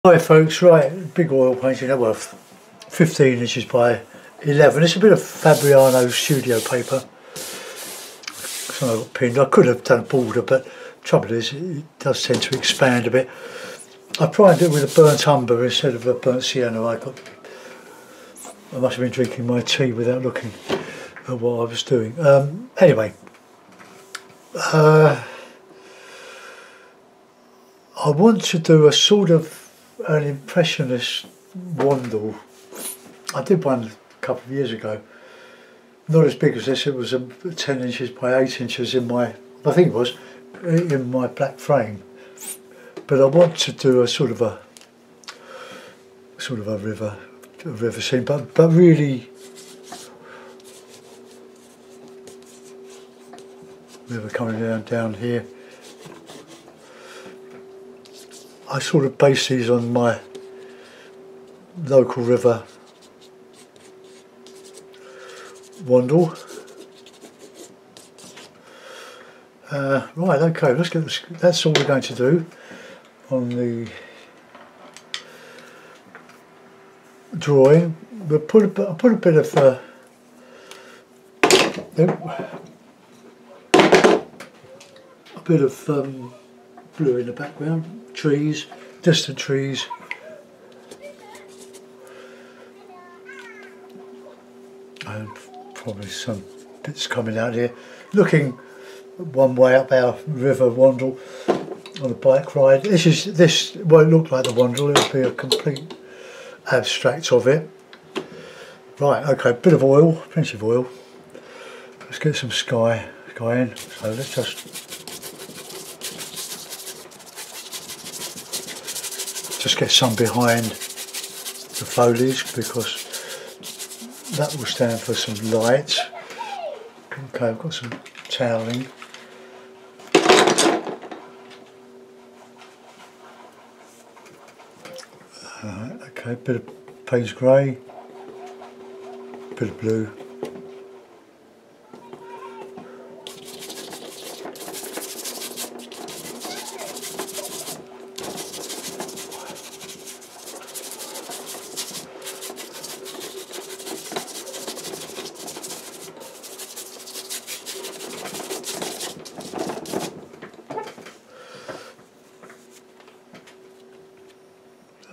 Hi folks, right, big oil painting, well 15 inches by 11. It's a bit of Fabriano studio paper. So I got pinned. I could have done a border, but the trouble is it does tend to expand a bit. I primed it with a burnt umber instead of a burnt sienna. I must have been drinking my tea without looking at what I was doing. Anyway, I want to do a sort of an impressionist Wandle. I did one a couple of years ago, not as big as this. It was 10 inches by 8 inches in my, I think it was, in my black frame. But I want to do a sort of a river scene, but really river coming down here. I sort of base these on my local river, Wandle. Right, okay, let's get this. That's all we're going to do on the drawing. We'll put a bit of blue in the background. Trees, distant trees. And probably some bits coming out here. Looking one way up our river Wandle on a bike ride. This won't look like the Wandle, it'll be a complete abstract of it. Right, okay, bit of oil, plenty of oil. Let's get some sky in. So let's just get some behind the foliage, because that will stand for some light. Okay, I've got some toweling. Okay, bit of Payne's grey, bit of blue.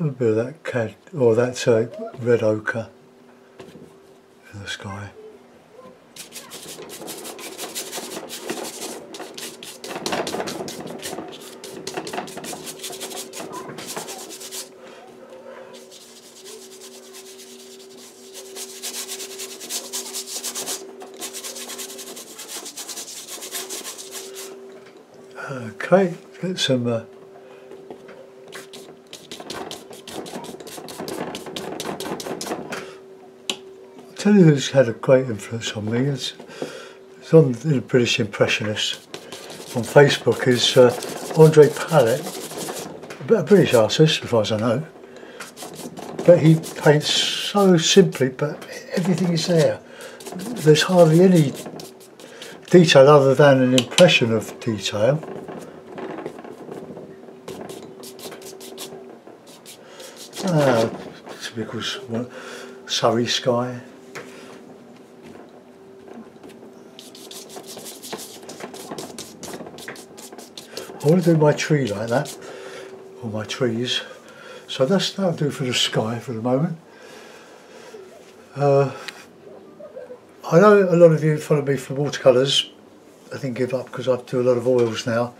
A bit of that cad, or that red ochre in the sky. Okay, get some I'll tell you who's had a great influence on me. It's on the British Impressionists on Facebook. Is Andre Palette, a British artist as far as I know, but he paints so simply, but everything is there. There's hardly any detail other than an impression of detail. Typical Surrey sky. I want to do my tree like that, or my trees. So that'll do for the sky for the moment. I know a lot of you follow me for watercolours. I think give up because I do a lot of oils now.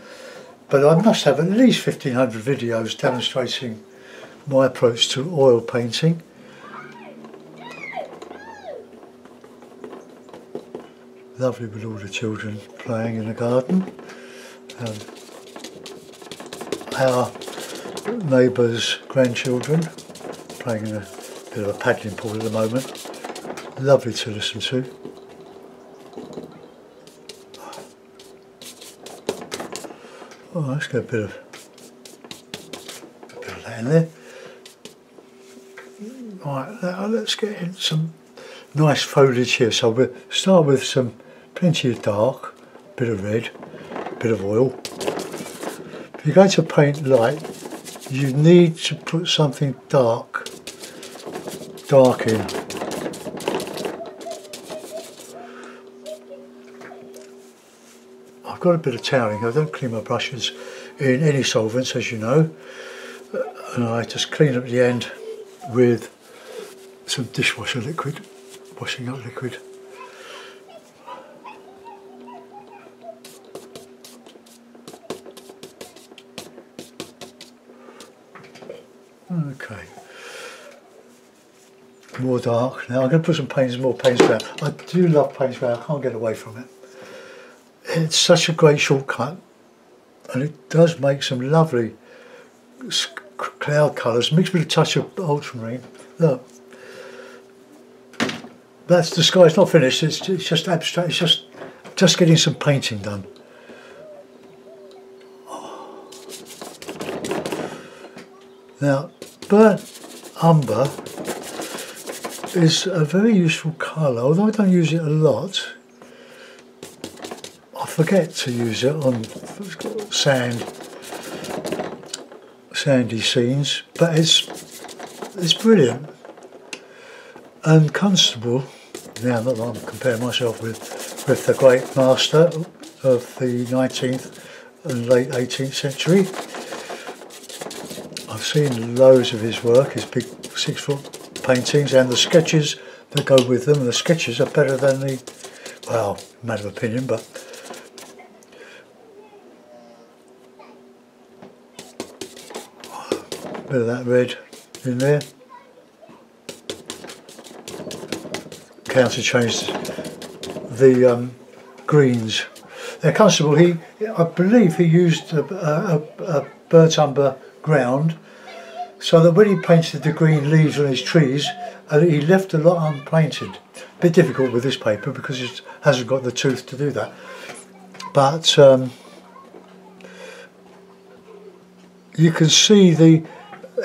But I must have at least 1,500 videos demonstrating my approach to oil painting. Lovely with all the children playing in the garden. Our neighbours' grandchildren playing in a bit of a paddling pool at the moment. Lovely to listen to. Oh, let's get a bit of that in there. Right, let's get in some nice foliage here. So we'll start with plenty of dark, bit of red, bit of oil. If you're going to paint light, you need to put something dark in. I've got a bit of toweling. I don't clean my brushes in any solvents, as you know, and I just clean up the end with some dishwasher liquid, washing up liquid. Okay, more dark now. I'm going to put some more paints around. I do love paints around, I can't get away from it. It's such a great shortcut, and it does make some lovely cloud colours mixed with a touch of ultramarine. Look, that's the sky. It's not finished. It's just abstract. It's just getting some painting done. Now, burnt umber is a very useful colour, although I don't use it a lot. I forget to use it on sandy scenes, but it's brilliant. And Constable, now that I'm comparing myself with the great master of the 19th and late 18th century, I've seen loads of his work, his big 6-foot paintings and the sketches that go with them. The sketches are better than the, well, matter of opinion, but a bit of that red in there. Counterchange the greens. Now Constable, I believe he used a burnt umber ground, so that when he painted the green leaves on his trees, he left a lot unpainted. A bit difficult with this paper because it hasn't got the tooth to do that. But you can see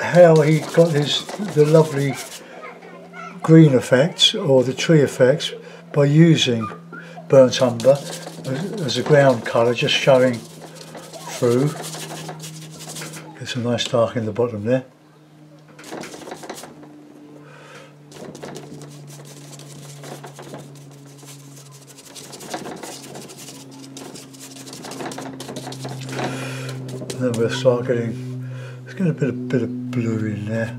how he got the lovely green effects or the tree effects by using burnt umber as a ground colour, just showing through. Get some nice dark in the bottom there. And then we'll start getting, let's get a bit of blue in there.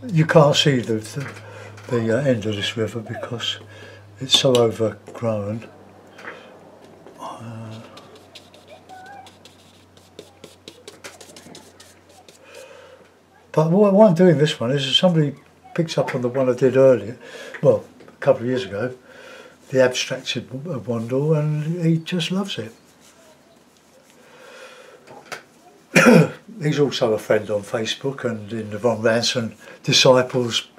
You can't see the end of this river because it's so overgrown. But why I'm doing this one is somebody picked up on the one I did earlier, well, a couple of years ago, the abstracted Wandle, and he just loves it. He's also a friend on Facebook and in the Von Ranson Disciples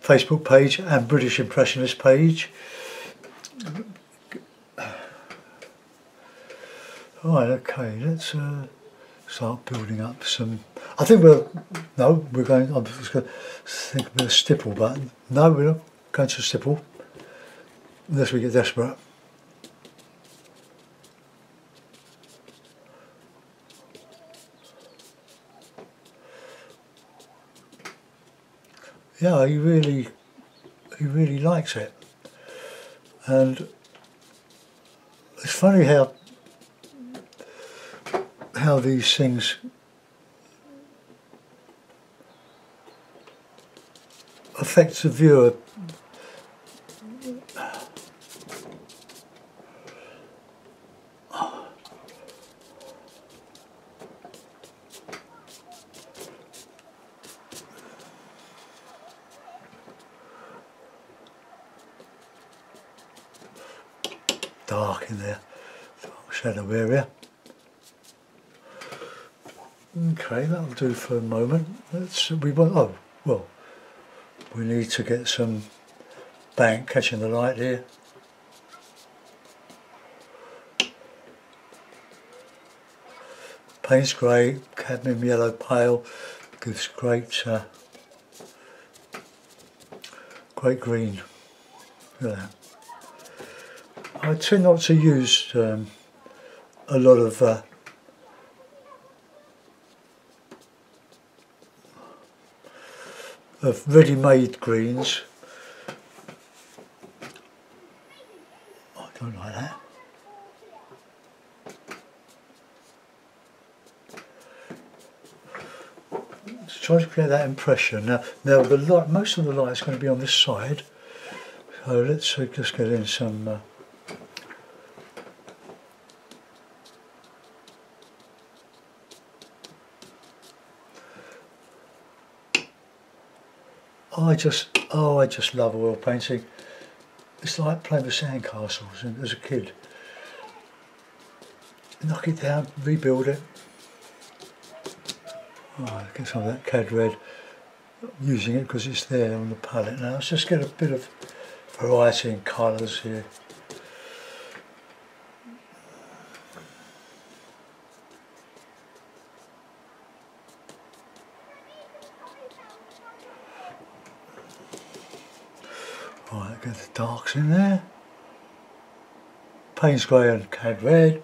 Facebook page and British Impressionist page. Right, okay, let's start building up some. I think I'm just going to think of a stipple, but no, we're not going to stipple unless we get desperate. Yeah, he really likes it, and it's funny how these things affect the viewer. Dark in there, shadow area. Okay, that'll do for a moment. We need to get some bank catching the light here. Paint's grey, cadmium yellow pale, gives great green. Look at that. I tend not to use a lot of ready-made greens. I don't like that. Just try to create that impression. Now the light, most of the light is going to be on this side, so let's just get in some. I just love oil painting. It's like playing with sandcastles as a kid. Knock it down, rebuild it. Oh, get some of that cad red. Using it because it's there on the palette. Now let's just get a bit of variety in colours here. Right, get the darks in there. Payne's grey and cad red.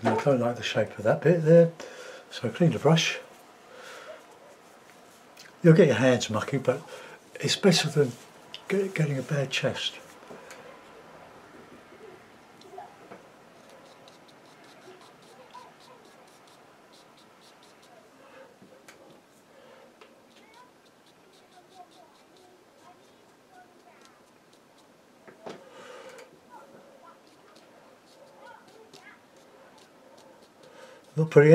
Now, I don't like the shape of that bit there, so clean the brush. You'll get your hands mucky, but it's better than getting a bad chest. Not putting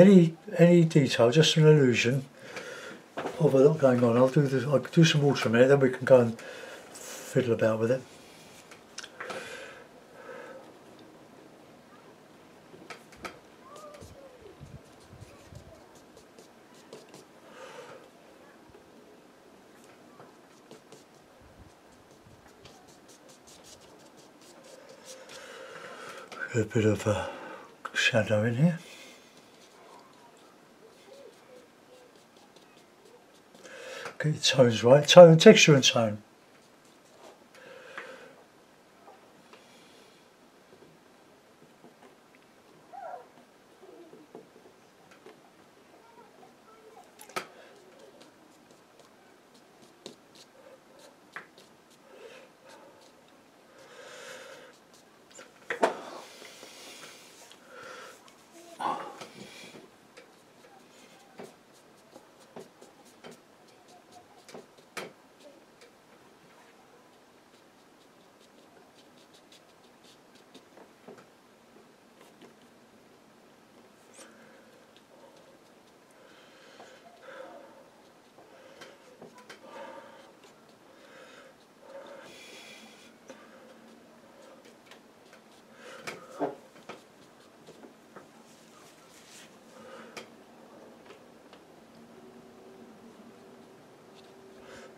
any detail, just an illusion of a lot going on. I'll do some water in a minute, then we can go and fiddle about with it. Get a bit of shadow in here. Get your tones right, texture and tone.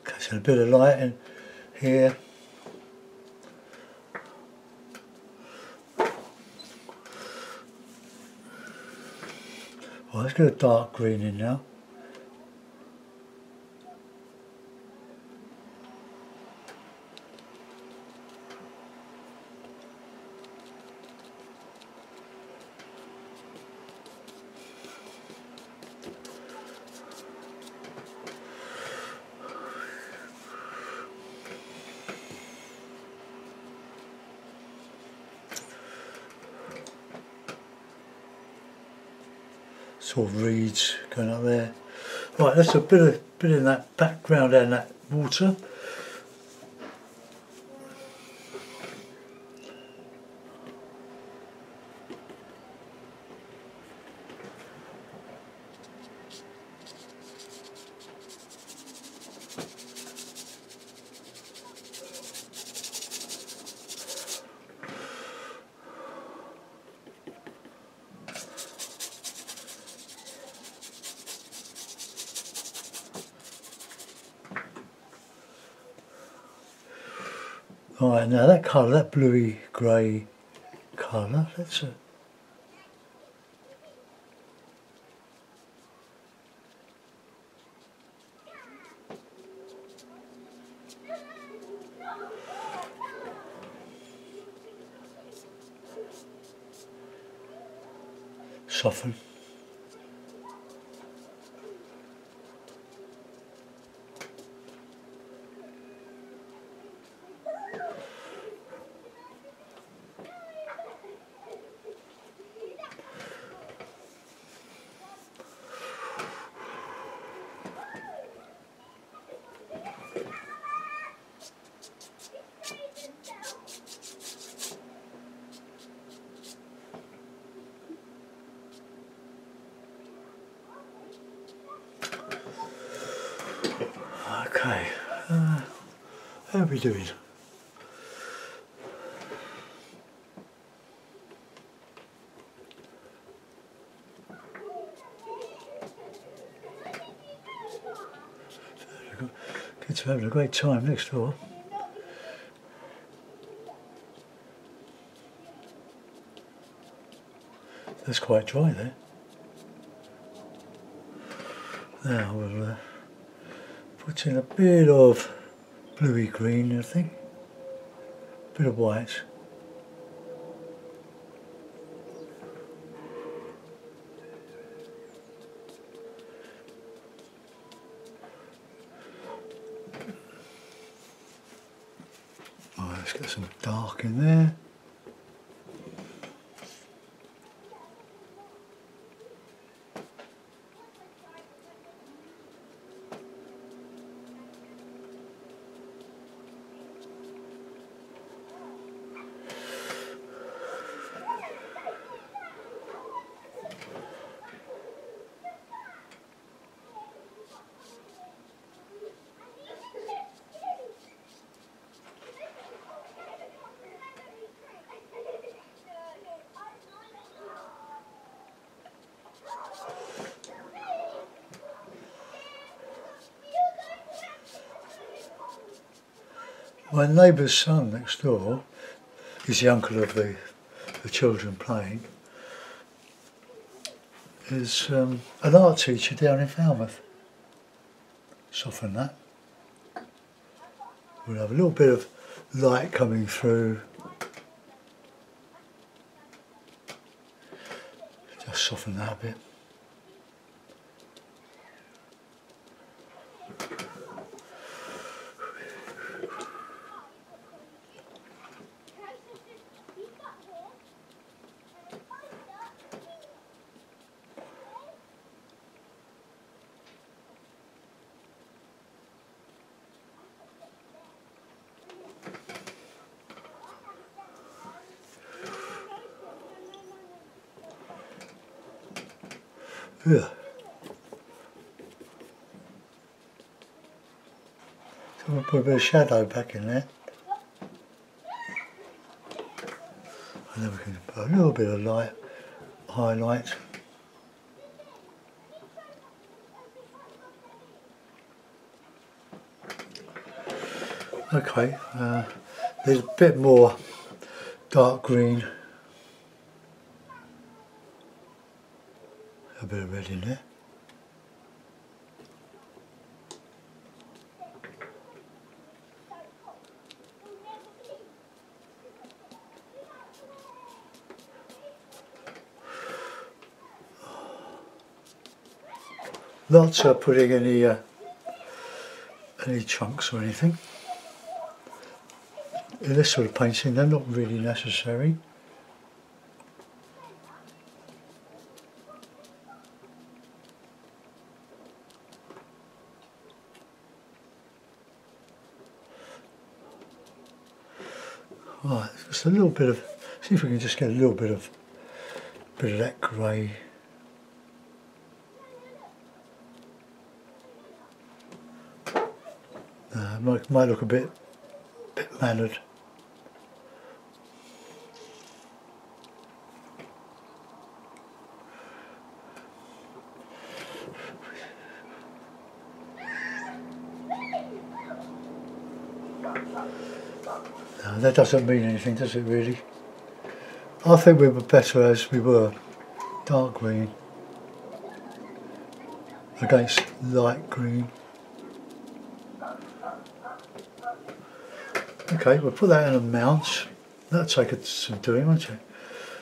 Catching a bit of light in here. Well, let's get a dark green in now. Sort of reeds going up there. Right, that's a bit in that background and that water. Alright, now that colour, that bluey grey colour, let's soften. Okay, how are we doing? Kids are having a great time next door. That's quite dry there. Now we'll put in a bit of bluey green, I think, a bit of white. Right, let's get some dark in there. My neighbour's son next door is the uncle of the children playing. Is an art teacher down in Falmouth. Soften that. We'll have a little bit of light coming through. Just soften that a bit. Yeah. So we'll put a bit of shadow back in there. And then we can put a little bit of light, highlight. Okay, there's a bit more dark green. A bit of red in there. Not putting any chunks or anything. In this sort of painting, they're not really necessary. Right, just a little bit of, see if we can just get a little bit of that grey. Might look a bit mannered. No, that doesn't mean anything, does it really? I think we were better as we were, dark green against light green. Okay, we'll put that in a mount. That'll take some doing, won't it?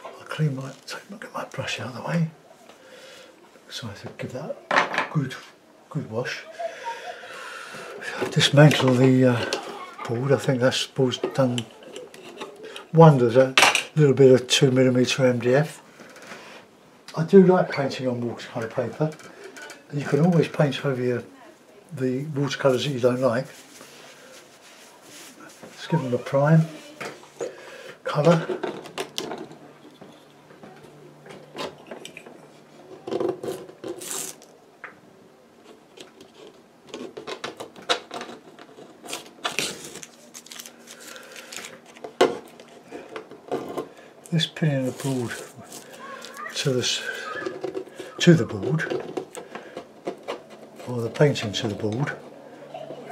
I'll clean my, get my brush out of the way. So I have to give that a good wash. Dismantle the board. I think that's board's done. Wandle's a little bit of 2mm MDF. I do like painting on watercolour paper. You can always paint over the watercolours that you don't like. Let's give them a prime colour. This pinning the board to the board, or the painting to the board,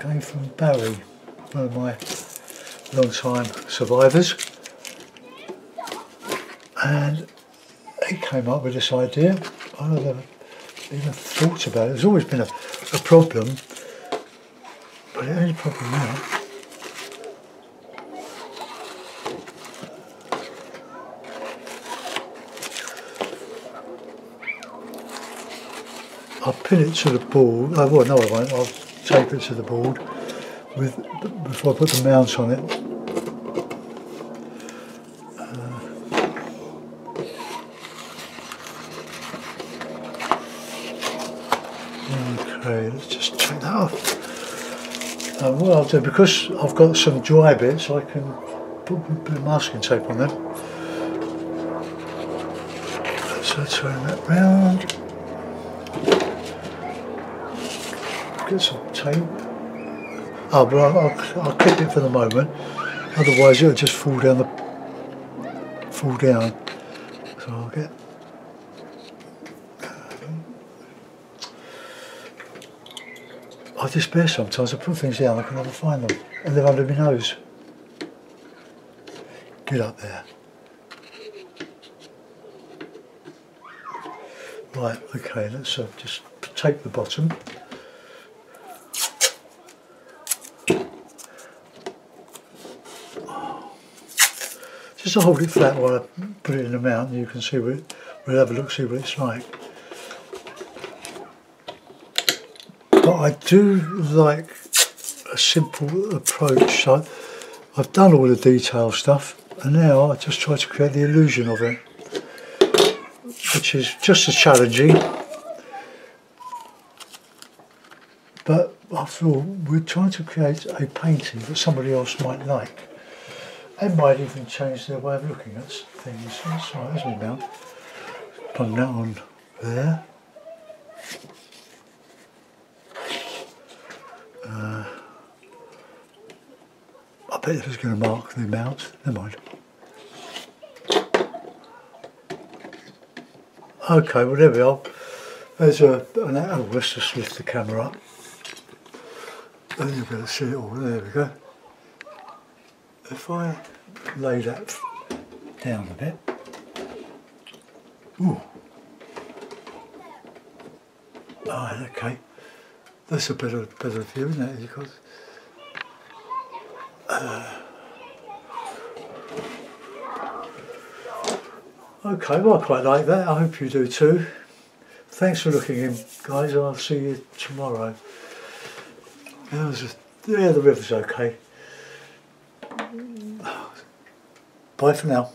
came from Barry, one of my long-time survivors, and he came up with this idea. I never even thought about it. There's always been a problem, but the only problem now I'll pin it to the board. Oh, well, no, I won't. I'll tape it to the board before I put the mount on it. Okay, let's just take that off. What I'll do, because I've got some dry bits, I can put a bit of masking tape on them. So turn that round. Get some tape. Oh, but I'll keep it for the moment. Otherwise, it'll just fall down. So I'll get. I despair sometimes. I put things down, I can never find them, and they're under my nose. Get up there. Right. Okay. Let's just tape the bottom. Just to hold it flat while I put it in the mount, and you can see we'll have a look, see what it's like. But I do like a simple approach. I've done all the detail stuff, and now I just try to create the illusion of it, which is just as challenging. But after all, we're trying to create a painting that somebody else might like. They might even change their way of looking at things. That's right, there's my mount. Put that on there. I bet if it's going to mark the mount, never mind. Okay, well there we are. There's an oh, let's just lift the camera up. Then you'll be able to see it all. There we go. If I lay that down a bit, ooh, oh, okay, that's a better view, isn't it? Because okay, well I quite like that. I hope you do too. Thanks for looking in, guys. I'll see you tomorrow. Yeah, the river's okay. Bye for now.